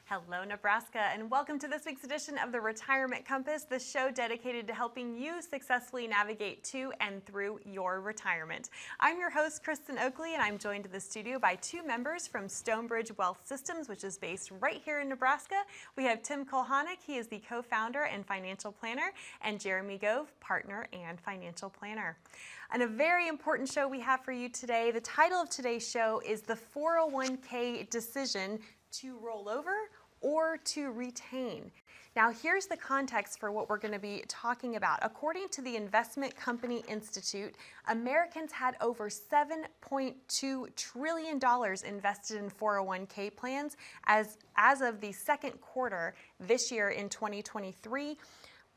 Hello, Nebraska, and welcome to this week's edition of the Retirement Compass, the show dedicated to helping you successfully navigate to and through your retirement. I'm your host, Kristen Oakley, and I'm joined in the studio by two members from Stonebridge Wealth Systems, which is based right here in Nebraska. We have Tim Kulhanek, he is the co-founder and financial planner, and Jeremy Gove, partner and financial planner. And a very important show we have for you today. The title of today's show is the 401k decision to roll over or to retain. Now here's the context for what we're going to be talking about. According to the Investment Company Institute, Americans had over $7.2 trillion invested in 401k plans as of the second quarter this year in 2023.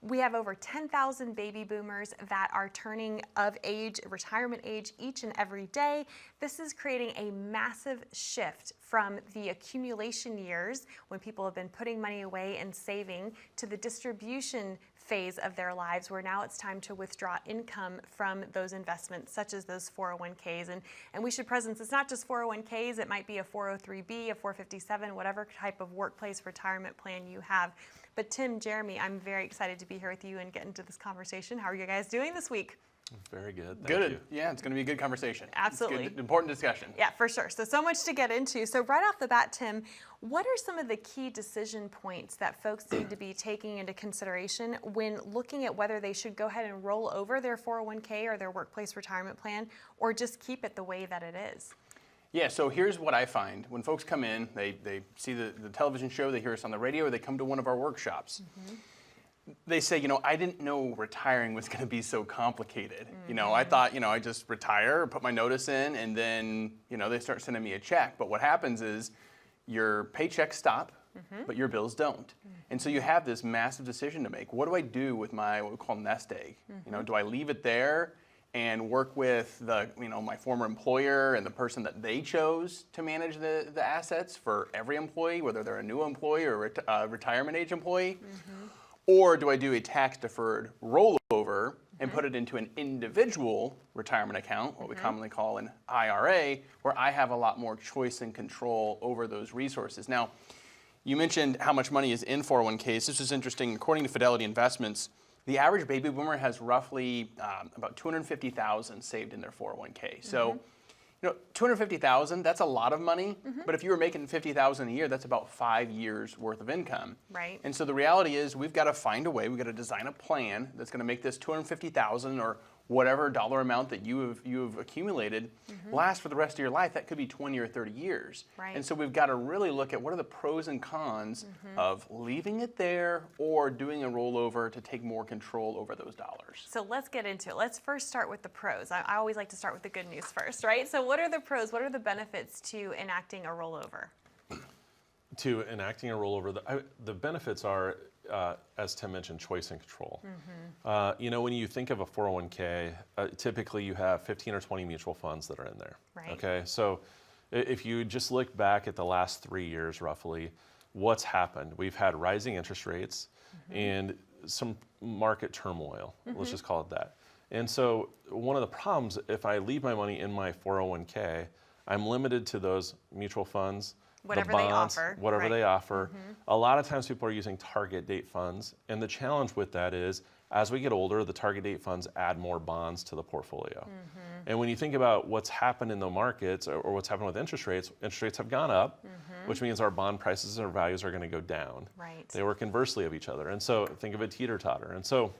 We have over 10,000 baby boomers that are turning of age, retirement age, each and every day. This is creating a massive shift from the accumulation years when people have been putting money away and saving to the distribution phase of their lives where now it's time to withdraw income from those investments such as those 401ks. And we should presence, it's not just 401ks, it might be a 403b, a 457, whatever type of workplace retirement plan you have. But Tim, Jeremy, I'm very excited to be here with you and get into this conversation. How are you guys doing this week? Very good. Thank you. Yeah, it's going to be a good conversation. Absolutely. It's good, important discussion. Yeah, for sure. So much to get into. So right off the bat, Tim, what are some of the key decision points that folks need to be taking into consideration when looking at whether they should go ahead and roll over their 401k or their workplace retirement plan or just keep it the way that it is? Yeah, so here's what I find. When folks come in, they see the television show, they hear us on the radio, or they come to one of our workshops. Mm-hmm. They say, I didn't know retiring was going to be so complicated. Mm-hmm. I thought, I just retire, put my notice in, and then, they start sending me a check. But what happens is your paychecks stop, mm-hmm. but your bills don't. Mm-hmm. And so you have this massive decision to make. What do I do with my, what we call nest egg? Mm-hmm. Do I leave it there and work with the, my former employer and the person that they chose to manage the assets for every employee, whether they're a new employee or a retirement age employee? Mm-hmm. Or do I do a tax-deferred rollover and put it into an individual retirement account, what we commonly call an IRA, where I have a lot more choice and control over those resources? Now, you mentioned how much money is in 401ks. This is interesting. According to Fidelity Investments, the average baby boomer has roughly about $250,000 saved in their 401k. So, $250,000, that's a lot of money, but if you were making $50,000 a year, that's about 5 years worth of income. Right. And so the reality is we've got to find a way, we've got to design a plan that's going to make this $250,000 or whatever dollar amount that you have accumulated last for the rest of your life. That could be 20 or 30 years. Right. And so we've got to really look at what are the pros and cons of leaving it there or doing a rollover to take more control over those dollars. So let's get into it. Let's first start with the pros. I always like to start with the good news first, right? So what are the pros? What are the benefits to enacting a rollover? To enacting a rollover, the benefits are, as Tim mentioned, choice and control. When you think of a 401k, typically you have 15 or 20 mutual funds that are in there. Right. Okay, so if you just look back at the last 3 years roughly, what's happened? We've had rising interest rates and some market turmoil, let's just call it that. And so one of the problems, if I leave my money in my 401k, I'm limited to those mutual funds, whatever the bonds, they offer. whatever right. they offer. A lot of times people are using target date funds, and the challenge with that is, as we get older, the target date funds add more bonds to the portfolio. And when you think about what's happened in the markets or what's happened with interest rates have gone up, which means our bond prices or values are going to go down. Right. They work inversely of each other. And so think of a teeter-totter. And so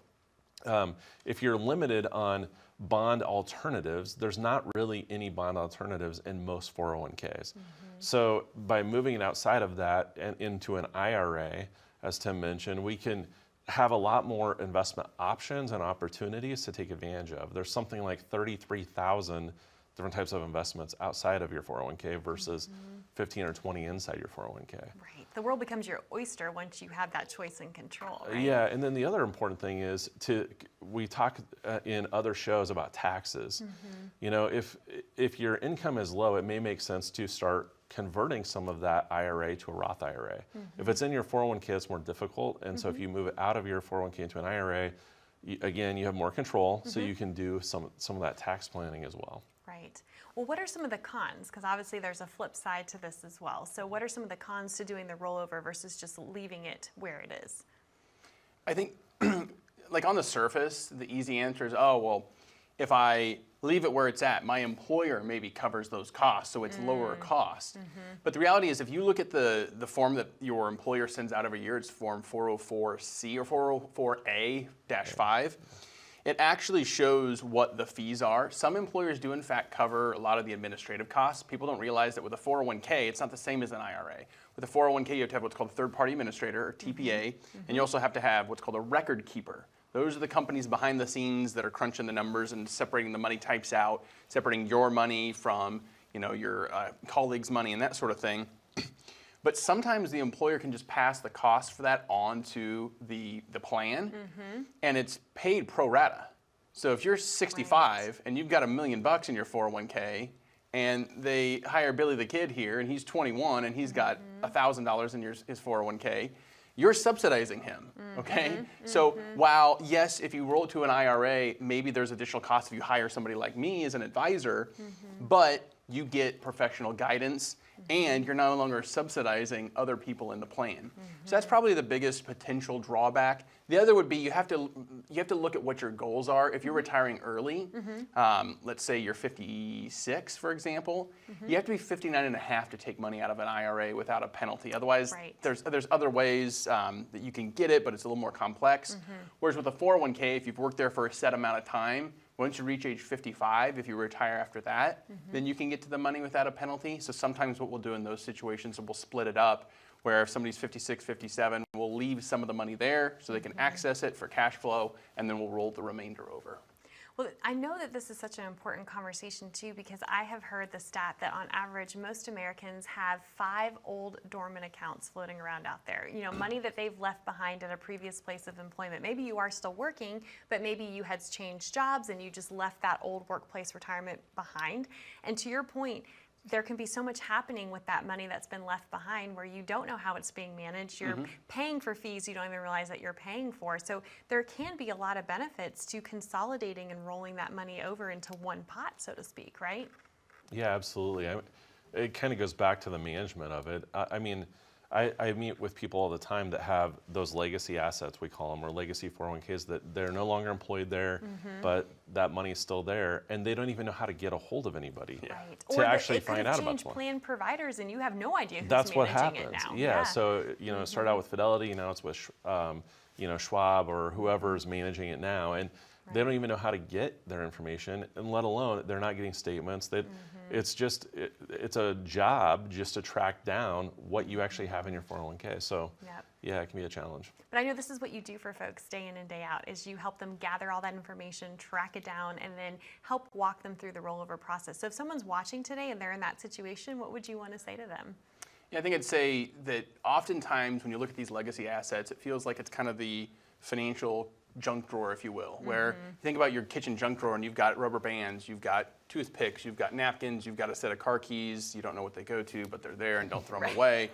if you're limited on bond alternatives, there's not really any bond alternatives in most 401ks. So by moving it outside of that and into an IRA, as Tim mentioned, we can have a lot more investment options and opportunities to take advantage of. There's something like 33,000 different types of investments outside of your 401k versus 15 or 20 inside your 401k. Right. The world becomes your oyster once you have that choice and control, right? Yeah, and then the other important thing is we talk in other shows about taxes. If your income is low, it may make sense to start converting some of that IRA to a Roth IRA. If it's in your 401k, it's more difficult. And so if you move it out of your 401k into an IRA, again, you have more control, so you can do some of that tax planning as well. Right. Right. Well, what are some of the cons? Because obviously there's a flip side to this as well. So what are some of the cons to doing the rollover versus just leaving it where it is? I think, like on the surface, the easy answer is, oh, well, if I leave it where it's at, my employer maybe covers those costs, so it's lower cost. But the reality is, if you look at the form that your employer sends out every year, it's Form 404C or 404A-5. It actually shows what the fees are. Some employers do, in fact, cover a lot of the administrative costs. People don't realize that with a 401k, it's not the same as an IRA. With a 401k, you have to have what's called a third-party administrator, or TPA, and you also have to have what's called a record keeper. Those are the companies behind the scenes that are crunching the numbers and separating the money types out, separating your money from your colleagues' money and that sort of thing. But sometimes the employer can just pass the cost for that on to the plan, and it's paid pro rata. So if you're 65 and you've got $1 million in your 401k, and they hire Billy the Kid here, and he's 21 and he's got $1,000 in his 401k, you're subsidizing him, okay? So while, yes, if you roll it to an IRA, maybe there's additional costs if you hire somebody like me as an advisor, but you get professional guidance, and you're no longer subsidizing other people in the plan. So that's probably the biggest potential drawback. The other would be you have to look at what your goals are. If you're retiring early, let's say you're 56, for example, you have to be 59 and a half to take money out of an IRA without a penalty. Otherwise, there's other ways that you can get it, but it's a little more complex. Whereas with a 401k, if you've worked there for a set amount of time, once you reach age 55, if you retire after that, then you can get to the money without a penalty. So sometimes what we'll do in those situations is we'll split it up, where if somebody's 56, 57, we'll leave some of the money there so they can access it for cash flow, and then we'll roll the remainder over. Well, I know that this is such an important conversation too, because I have heard the stat that on average, most Americans have 5 old dormant accounts floating around out there. Money that they've left behind at a previous place of employment. Maybe you are still working, but maybe you had changed jobs and you just left that old workplace retirement behind. And to your point, there can be so much happening with that money that's been left behind where you don't know how it's being managed. You're paying for fees you don't even realize that you're paying for. So there can be a lot of benefits to consolidating and rolling that money over into one pot, so to speak, right? Yeah, absolutely. It kind of goes back to the management of it. I meet with people all the time that have those legacy assets, we call them, or legacy 401ks, that they're no longer employed there, but that money is still there, and they don't even know how to get a hold of anybody to actually find out about more. Plan providers, and you have no idea who's That's what managing happens. it now. Yeah. So it started out with Fidelity, now it's with Schwab or whoever's managing it now, and they don't even know how to get their information, and let alone they're not getting statements. It's just it's a job just to track down what you actually have in your 401k. So yeah, it can be a challenge. But I know this is what you do for folks day in and day out, is you help them gather all that information, track it down, and then help walk them through the rollover process. So if someone's watching today and they're in that situation, what would you want to say to them? Yeah, I think I'd say that oftentimes when you look at these legacy assets, it feels like it's kind of the financial junk drawer, if you will, where you think about your kitchen junk drawer and you've got rubber bands, you've got toothpicks, you've got napkins, you've got a set of car keys, you don't know what they go to, but they're there and don't throw them away.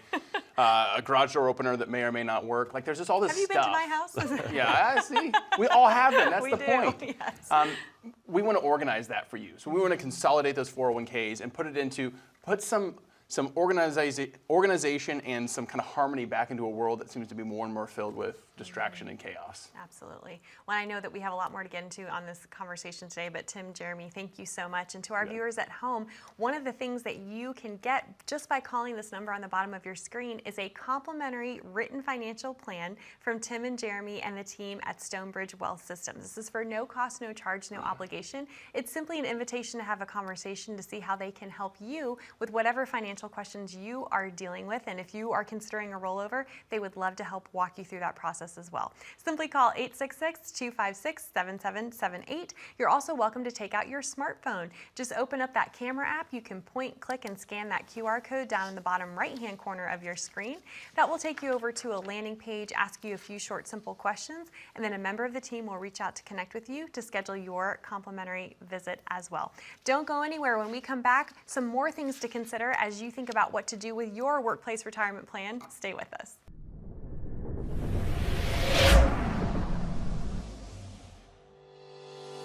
A garage door opener that may or may not work. Like there's just all this stuff. Have you been to my house? Yeah, I see. We all have them. That's the point. Yes. We want to organize that for you. So we want to consolidate those 401ks and put some organization and some kind of harmony back into a world that seems to be more and more filled with distraction and chaos. Absolutely. Well, I know that we have a lot more to get into on this conversation today, but Tim, Jeremy, thank you so much. And to our viewers at home, one of the things that you can get just by calling this number on the bottom of your screen is a complimentary written financial plan from Tim and Jeremy and the team at Stonebridge Wealth Systems. This is for no cost, no charge, no obligation. It's simply an invitation to have a conversation to see how they can help you with whatever financial questions you are dealing with. And if you are considering a rollover, they would love to help walk you through that process as well. Simply call 866-256-7778. You're also welcome to take out your smartphone. Just open up that camera app. You can point, click, and scan that QR code down in the bottom right-hand corner of your screen. That will take you over to a landing page, ask you a few short, simple questions, and then a member of the team will reach out to connect with you to schedule your complimentary visit as well. Don't go anywhere. When we come back, some more things to consider as you think about what to do with your workplace retirement plan. Stay with us.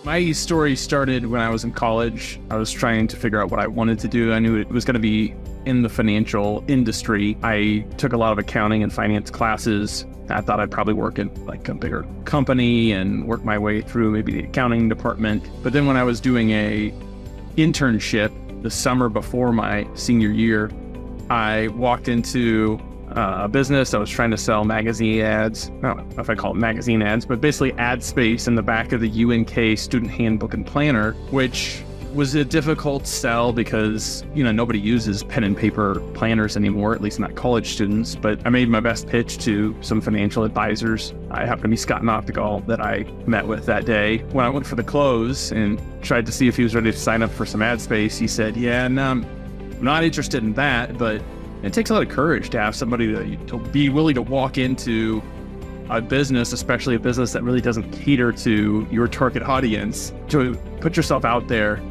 My story started when I was in college. I was trying to figure out what I wanted to do. I knew it was going to be in the financial industry. I took a lot of accounting and finance classes. I thought I'd probably work in like a bigger company and work my way through maybe the accounting department. But then when I was doing a internship the summer before my senior year, I walked into a business. I was trying to sell magazine ads. I don't know if I call it magazine ads, but basically ad space in the back of the UNK Student Handbook and Planner, which was a difficult sell because, nobody uses pen and paper planners anymore, at least not college students. But I made my best pitch to some financial advisors. I happened to be Scott Noctegal that I met with that day. When I went for the close and tried to see if he was ready to sign up for some ad space, he said, yeah, no, I'm not interested in that, but it takes a lot of courage to have somebody to be willing to walk into a business, especially a business that really doesn't cater to your target audience, to put yourself out there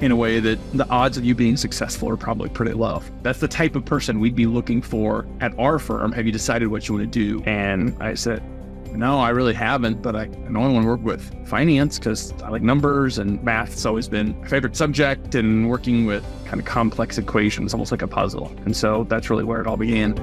in a way that the odds of you being successful are probably pretty low. That's the type of person we'd be looking for at our firm. Have you decided what you want to do? And I said, no, I really haven't, but I only want to work with finance because I like numbers, and math's always been my favorite subject, and working with kind of complex equations, almost like a puzzle. And so that's really where it all began.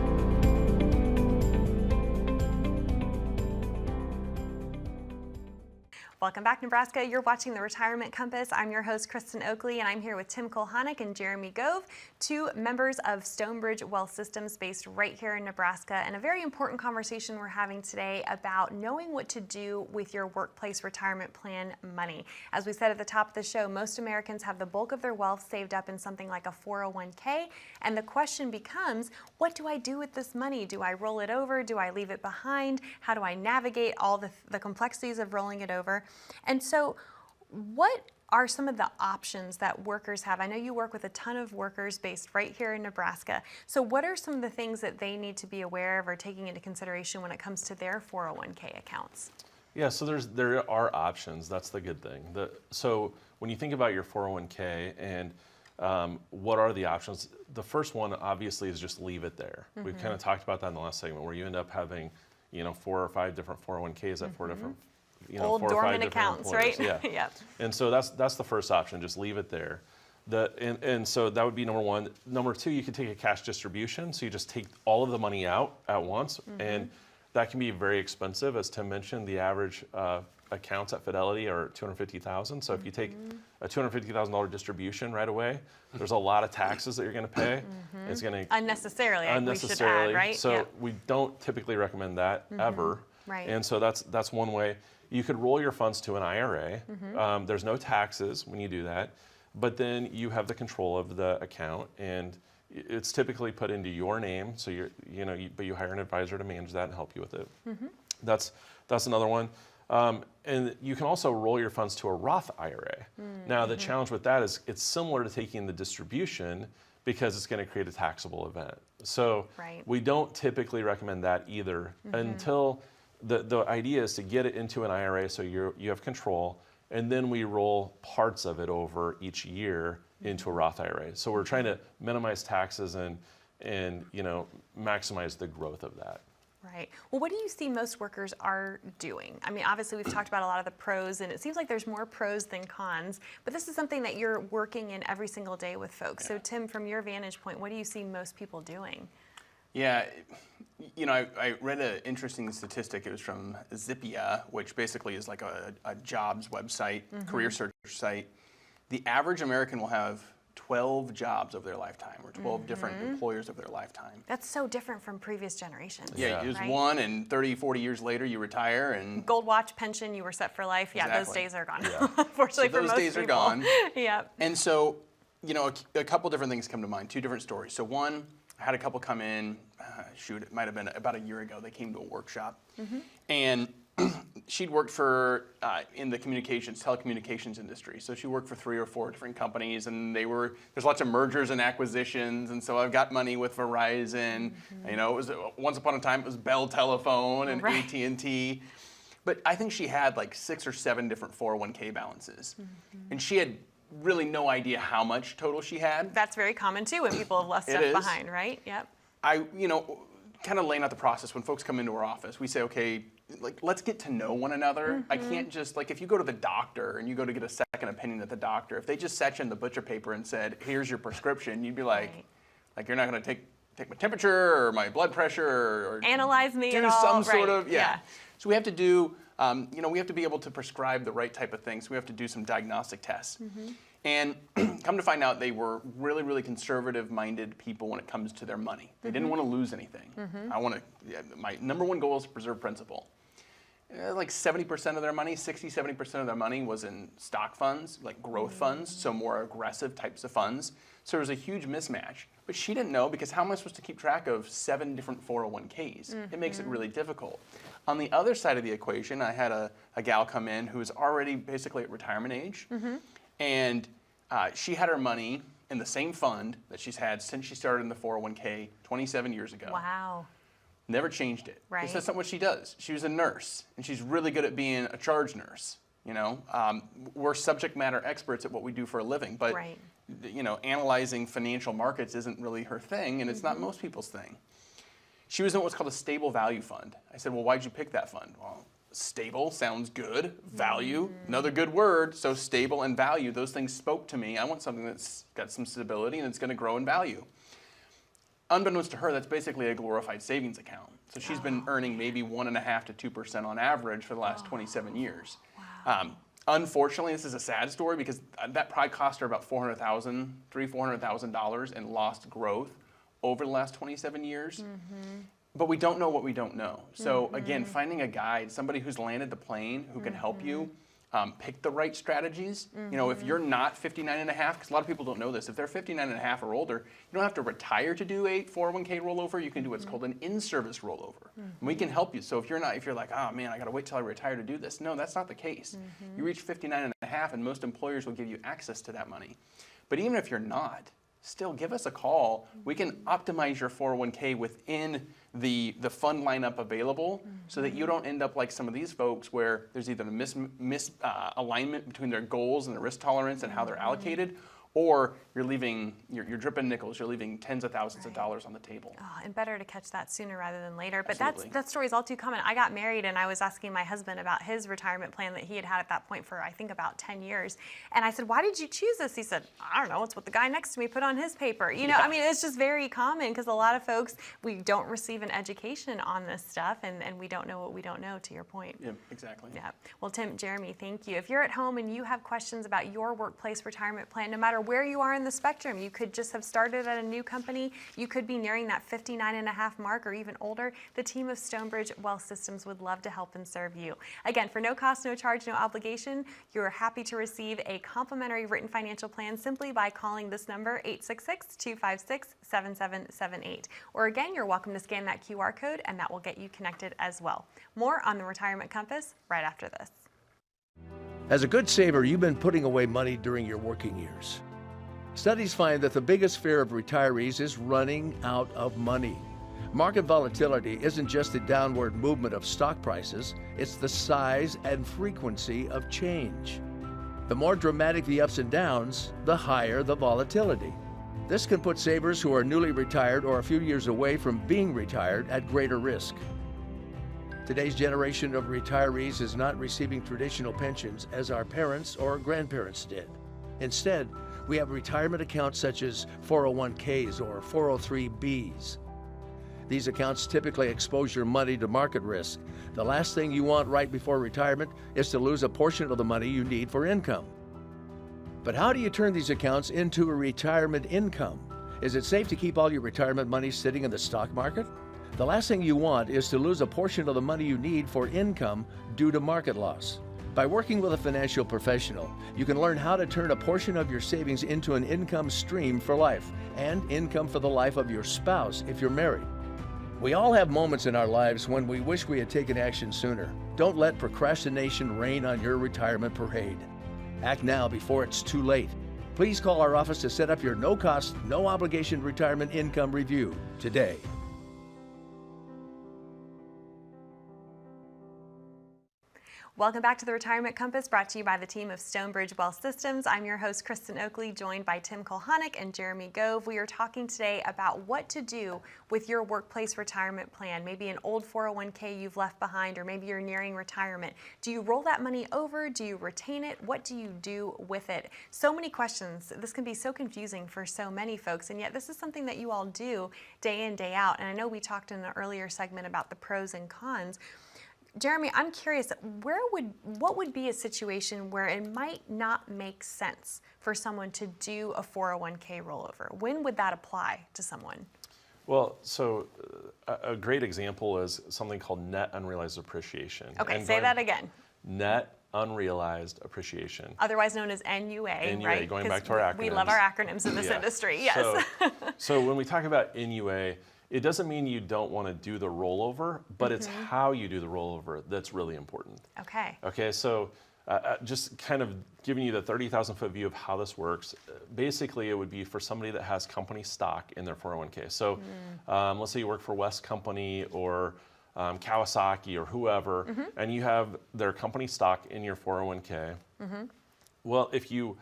Welcome back, Nebraska. You're watching The Retirement Compass. I'm your host, Kristen Oakley, and I'm here with Tim Kulhanek and Jeremy Gove, two members of Stonebridge Wealth Systems based right here in Nebraska, and a very important conversation we're having today about knowing what to do with your workplace retirement plan money. As we said at the top of the show, most Americans have the bulk of their wealth saved up in something like a 401k, and the question becomes, what do I do with this money? Do I roll it over? Do I leave it behind? How do I navigate all the complexities of rolling it over? And so what are some of the options that workers have? I know you work with a ton of workers based right here in Nebraska. So what are some of the things that they need to be aware of or taking into consideration when it comes to their 401k accounts? Yeah, so there are options. That's the good thing. So when you think about your 401k and what are the options, the first one obviously is just leave it there. Mm-hmm. We've kind of talked about that in the last segment, where you end up having 4 or 5 different 401ks at 4 different old 4 or 5 dormant different accounts, employers. right? Yeah. Yep. And so that's the first option, just leave it there. And so that would be number one. Number two, you could take a cash distribution. So you just take all of the money out at once, and that can be very expensive. As Tim mentioned, the average accounts at Fidelity are $250,000. So if you take a $250,000 distribution right away, there's a lot of taxes that you're going to pay. It's going to Unnecessarily, we should add, right? So we don't typically recommend that ever. Right. And so that's one way. You could roll your funds to an IRA. There's no taxes when you do that, but then you have the control of the account, and it's typically put into your name. So but you hire an advisor to manage that and help you with it. That's another one. And you can also roll your funds to a Roth IRA. Now the challenge with that is it's similar to taking the distribution, because it's going to create a taxable event. So we don't typically recommend that either until the idea is to get it into an IRA so you have control, and then we roll parts of it over each year into a Roth IRA. So we're trying to minimize taxes and maximize the growth of that. Right. Well, what do you see most workers are doing? I mean, obviously we've talked about a lot of the pros, and it seems like there's more pros than cons, but this is something that you're working in every single day with folks. So Tim, from your vantage point, what do you see most people doing? Yeah, I read an interesting statistic. It was from Zippia, which basically is like a jobs website, career search site. The average American will have 12 jobs over their lifetime, or 12 different employers over their lifetime. That's so different from previous generations. Yeah, it was one, and 30, 40 years later, you retire, and gold watch, pension, you were set for life. Yeah, exactly. those days are gone. Unfortunately, so for most people. those days are gone. Yep. And so, a couple different things come to mind, 2 different stories. So one, I had a couple come in, it might have been about a year ago. They came to a workshop, and she'd worked for in the telecommunications industry. So she worked for 3 or 4 different companies, and there's lots of mergers and acquisitions. And so I've got money with Verizon. It was once upon a time it was Bell Telephone and AT&T. But I think she had like 6 or 7 different 401k balances, and she had really no idea how much total she had. That's very common too when people have left stuff behind, right? Yep. kind of laying out the process when folks come into our office. We say, okay, like, let's get to know one another. I can't just, like, if you go to the doctor and you go to get a second opinion at the doctor, if they just sat you in the butcher paper and said, here's your prescription, you'd be like, you're not going to take my temperature or my blood pressure or analyze me at do all. some sort of, So we have to do, we have to be able to prescribe the right type of things. So we have to do some diagnostic tests. And come to find out, they were really, really conservative-minded people when it comes to their money. They didn't want to lose anything. My number one goal is to preserve principal. Like 70% of their money, 70% of their money was in stock funds, like growth funds, so more aggressive types of funds. So there was a huge mismatch. But she didn't know, because how am I supposed to keep track of 7 different 401ks? It makes it really difficult. On the other side of the equation, I had a gal come in who was already basically at retirement age. And she had her money in the same fund that she's had since she started in the 401k 27 years ago. Wow. Never changed it. Right. Because that's not what she does. She was a nurse, and she's really good at being a charge nurse. You know, we're subject matter experts at what we do for a living, but you know, analyzing financial markets isn't really her thing, and it's not most people's thing. She was in what's called a stable value fund. I said, well, why'd you pick that fund? Well, stable sounds good. Value, another good word. So stable and value, those things spoke to me. I want something that's got some stability and it's going to grow in value. Unbeknownst to her, that's basically a glorified savings account. So she's been earning maybe 1.5% to 2% on average for the last 27 years. Unfortunately, this is a sad story, because that probably cost her about $400,000 in lost growth over the last 27 years. But we don't know what we don't know. So again, finding a guide, somebody who's landed the plane, who can help you pick the right strategies. You know, if you're not 59 and a half, because a lot of people don't know this, if they're 59 and a half or older, you don't have to retire to do a 401k rollover. You can do what's called an in-service rollover. And we can help you. So if you're like, oh man, I got to wait till I retire to do this. No, that's not the case. You reach 59 and a half, and most employers will give you access to that money. But even if you're not, still give us a call. We can optimize your 401k within the fund lineup available, so that you don't end up like some of these folks where there's either a misalignment between their goals and their risk tolerance and how they're allocated, or you're dripping nickels, you're leaving tens of thousands of dollars on the table. Oh, and better to catch that sooner rather than later. But Absolutely. that story is all too common. I got married and I was asking my husband about his retirement plan that he had had at that point for, I think, about 10 years. And I said, why did you choose this? He said, I don't know, it's what the guy next to me put on his paper. You know, I mean, it's just very common, because a lot of folks, we don't receive an education on this stuff, and we don't know what we don't know, to your point. Yeah, exactly. Yeah. Well, Tim, Jeremy, thank you. If you're at home and you have questions about your workplace retirement plan, no matter where you are in the spectrum, you could just have started at a new company, you could be nearing that 59 and a half mark, or even older, the team of Stonebridge Wealth Systems would love to help and serve you. Again, for no cost, no charge, no obligation, you're happy to receive a complimentary written financial plan simply by calling this number, 866-256-7778. Or again, you're welcome to scan that QR code, and that will get you connected as well. More on the Retirement Compass right after this. As a good saver, you've been putting away money during your working years. Studies find that the biggest fear of retirees is running out of money. Market volatility isn't just the downward movement of stock prices, it's the size and frequency of change. The more dramatic the ups and downs, the higher the volatility. This can put savers who are newly retired or a few years away from being retired at greater risk. Today's generation of retirees is not receiving traditional pensions as our parents or grandparents did. Instead, we have retirement accounts such as 401ks or 403bs. These accounts typically expose your money to market risk. The last thing you want right before retirement is to lose a portion of the money you need for income. But how do you turn these accounts into a retirement income? Is it safe to keep all your retirement money sitting in the stock market? The last thing you want is to lose a portion of the money you need for income due to market loss. By working with a financial professional, you can learn how to turn a portion of your savings into an income stream for life, and income for the life of your spouse if you're married. We all have moments in our lives when we wish we had taken action sooner. Don't let procrastination reign on your retirement parade. Act now before it's too late. Please call our office to set up your no-cost, no-obligation retirement income review today. Welcome back to the Retirement Compass, brought to you by the team of Stonebridge Wealth Systems. I'm your host, Kristen Oakley, joined by Tim Kulhanek and Jeremy Gove. We are talking today about what to do with your workplace retirement plan, maybe an old 401k you've left behind, or maybe you're nearing retirement. Do you roll that money over? Do you retain it? What do you do with it? So many questions. This can be so confusing for so many folks, and yet this is something that you all do day in, day out. And I know we talked in an earlier segment about the pros and cons. Jeremy, I'm curious, what would be a situation where it might not make sense for someone to do a 401k rollover? When would that apply to someone? Well, so a great example is something called net unrealized appreciation. Okay, say that again. Net unrealized appreciation. Otherwise known as NUA, right? Going back to our acronyms. We love our acronyms in this industry, yes. So when we talk about NUA, it doesn't mean you don't want to do the rollover, but it's how you do the rollover that's really important. Okay. Okay, so just kind of giving you the 30,000-foot view of how this works. Basically, it would be for somebody that has company stock in their 401k. So let's say you work for West Company or Kawasaki or whoever, and you have their company stock in your 401k. Well, if you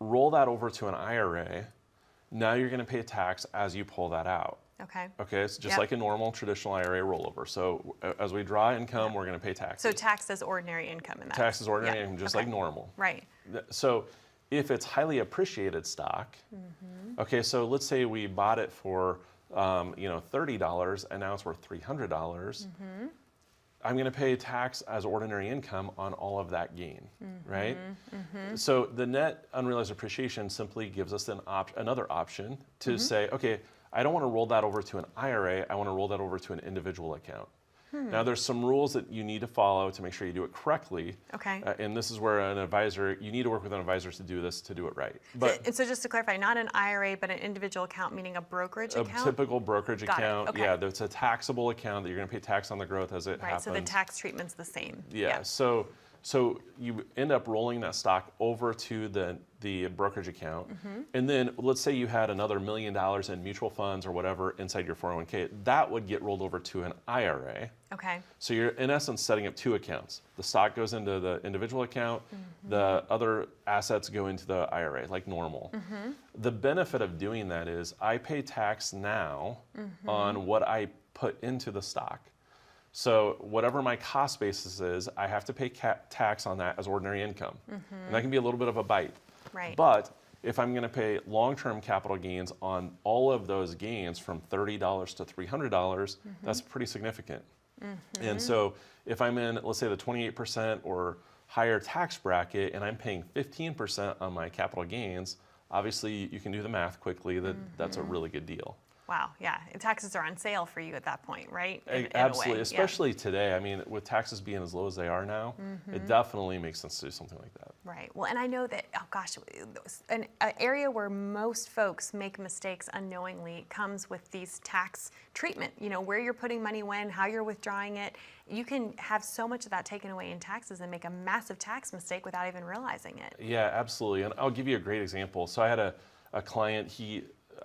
roll that over to an IRA, now you're going to pay tax as you pull that out. Okay, it's just like a normal traditional IRA rollover. So as we draw income, we're going to pay taxes. So tax as ordinary income in that. Tax as ordinary income, just like normal. Right. So if it's highly appreciated stock, so let's say we bought it for $30 and now it's worth $300. I'm going to pay tax as ordinary income on all of that gain, right? So the net unrealized appreciation simply gives us another option to say, okay, I don't want to roll that over to an IRA. I want to roll that over to an individual account. Now, there's some rules that you need to follow to make sure you do it correctly. Okay. And this is where you need to work with an advisor to do this, to do it right. And so just to clarify, not an IRA, but an individual account, meaning a brokerage account? A typical brokerage account. Okay. Yeah, it's a taxable account that you're going to pay tax on the growth as it happens. Right, so the tax treatment's the same. Yeah. So you end up rolling that stock over to the brokerage account, and then let's say you had another $1 million in mutual funds or whatever inside your 401k, that would get rolled over to an IRA. Okay. So you're in essence setting up two accounts. The stock goes into the individual account, the other assets go into the IRA like normal. The benefit of doing that is I pay tax now on what I put into the stock. So whatever my cost basis is, I have to pay tax on that as ordinary income. And that can be a little bit of a bite. Right. But if I'm going to pay long-term capital gains on all of those gains from $30 to $300, that's pretty significant. And so if I'm in, let's say, the 28% or higher tax bracket and I'm paying 15% on my capital gains, obviously you can do the math quickly that that's a really good deal. Wow, yeah. Taxes are on sale for you at that point, right? In Absolutely, a way. especially today. I mean, with taxes being as low as they are now, it definitely makes sense to do something like that. Right. Well, and I know that, an area where most folks make mistakes unknowingly comes with these tax treatment. You know, where you're putting money when, how you're withdrawing it. You can have so much of that taken away in taxes and make a massive tax mistake without even realizing it. Yeah, absolutely. And I'll give you a great example. So I had a client,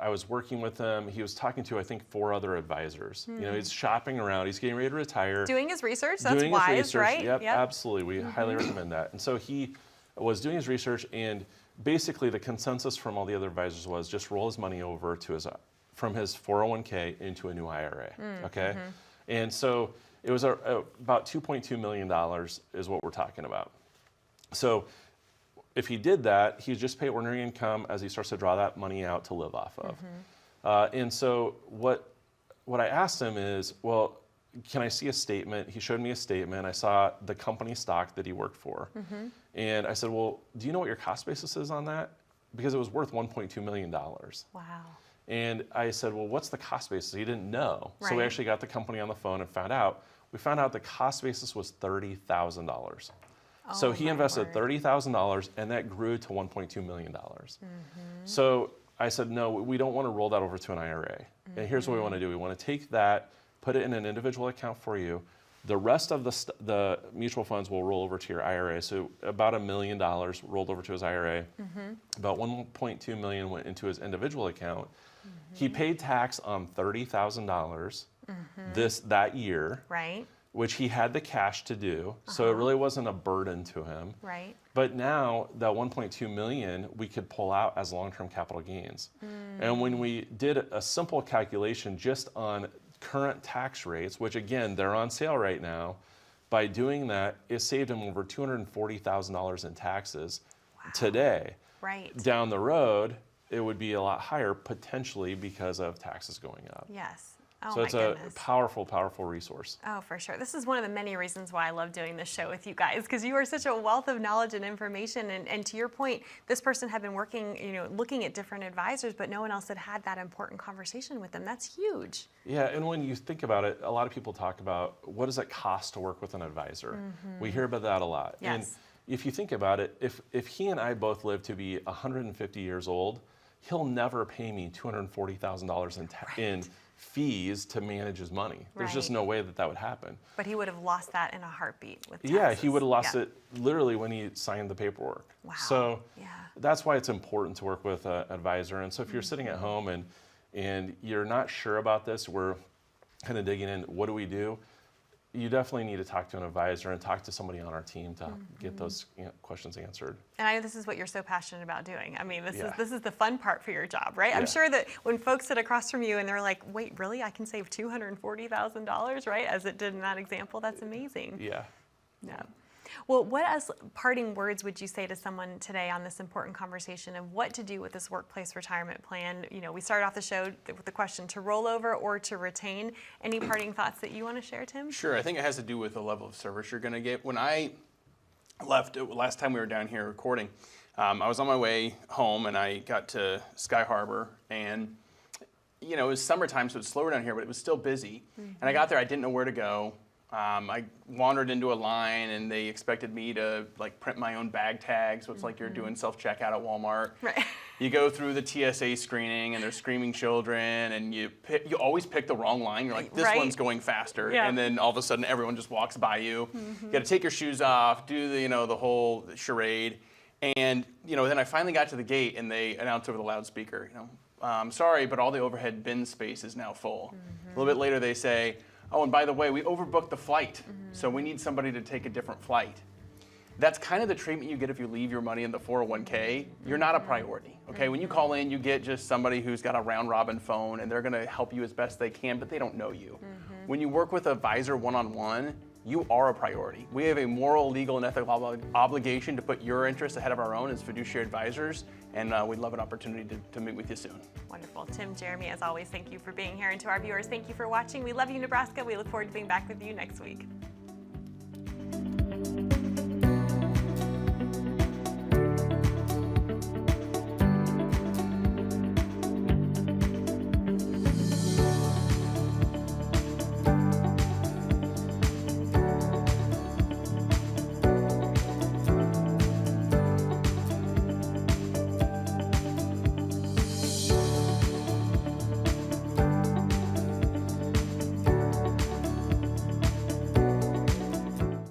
I was working with him. He was talking to, I think, 4 other advisors. You know, he's shopping around. He's getting ready to retire. Doing his research. That's wise, right? Yep, absolutely. We highly recommend that. And so he was doing his research, and basically the consensus from all the other advisors was just roll his money over to from his 401k into a new IRA. Okay, and so it was about $2.2 million is what we're talking about. So if he did that, he'd just pay ordinary income as he starts to draw that money out to live off of. And so what I asked him is, well, can I see a statement? He showed me a statement. I saw the company stock that he worked for. And I said, well, do you know what your cost basis is on that? Because it was worth $1.2 million. Wow. And I said, well, what's the cost basis? He didn't know. Right. So we actually got the company on the phone and found out. We found out the cost basis was $30,000. So he invested $30,000, and that grew to $1.2 million. So I said, no, we don't want to roll that over to an IRA. And here's what we want to do. We want to take that, put it in an individual account for you. The rest of the mutual funds will roll over to your IRA. So about $1 million rolled over to his IRA. About $1.2 million went into his individual account. He paid tax on $30,000 that year. Right. which he had the cash to do. So it really wasn't a burden to him. Right. But now that 1.2 million we could pull out as long-term capital gains. And when we did a simple calculation just on current tax rates, which again, they're on sale right now, by doing that, it saved him over $240,000 in taxes today. Right. Down the road, it would be a lot higher potentially because of taxes going up. Yes. Oh, So my it's goodness. a powerful, powerful resource. Oh, for sure. This is one of the many reasons why I love doing this show with you guys, because you are such a wealth of knowledge and information. And to your point, this person had been working, looking at different advisors, but no one else had had that important conversation with them. That's huge. Yeah, and when you think about it, a lot of people talk about what does it cost to work with an advisor? We hear about that a lot. Yes. And if you think about it, if he and I both live to be 150 years old, he'll never pay me $240,000 in fees to manage his money. There's just Right. no way that would happen. But he would have lost that in a heartbeat with taxes. Yeah, he would have lost Yeah. it literally when he signed the paperwork. Wow. So Yeah. that's why it's important to work with an advisor. And so if you're sitting at home and you're not sure about this, we're kind of digging in, what do we do? You definitely need to talk to an advisor and talk to somebody on our team to get those questions answered. And I know this is what you're so passionate about doing. I mean, Yeah. this is the fun part for your job, right? I'm Yeah. sure that when folks sit across from you and they're like, wait, really? I can save $240,000, right? As it did in that example. That's amazing. Yeah. Yeah. Well, what as parting words would you say to someone today on this important conversation of what to do with this workplace retirement plan? We started off the show with the question to roll over or to retain. Any parting thoughts that you want to share, Tim? Sure, I think it has to do with the level of service you're going to get. When I left, last time we were down here recording, I was on my way home and I got to Sky Harbor and it was summertime, so it's slower down here, but it was still busy. And I got there, I didn't know where to go. I wandered into a line and they expected me to print my own bag tag, so it's like you're doing self-checkout at Walmart. Right. You go through the TSA screening and there's screaming children and you always pick the wrong line. You're like, this Right. one's going faster. Yeah. And then all of a sudden everyone just walks by you. You got to take your shoes off, do the whole charade. And then I finally got to the gate and they announced over the loudspeaker, sorry, but all the overhead bin space is now full. A little bit later they say, oh, and by the way, we overbooked the flight, so we need somebody to take a different flight. That's kind of the treatment you get if you leave your money in the 401k. You're not a priority, okay? When you call in, you get just somebody who's got a round-robin phone, and they're gonna help you as best they can, but they don't know you. When you work with an advisor one-on-one, you are a priority. We have a moral, legal, and ethical obligation to put your interests ahead of our own as fiduciary advisors, and we'd love an opportunity to meet with you soon. Wonderful. Tim, Jeremy, as always, thank you for being here. And to our viewers, thank you for watching. We love you, Nebraska. We look forward to being back with you next week.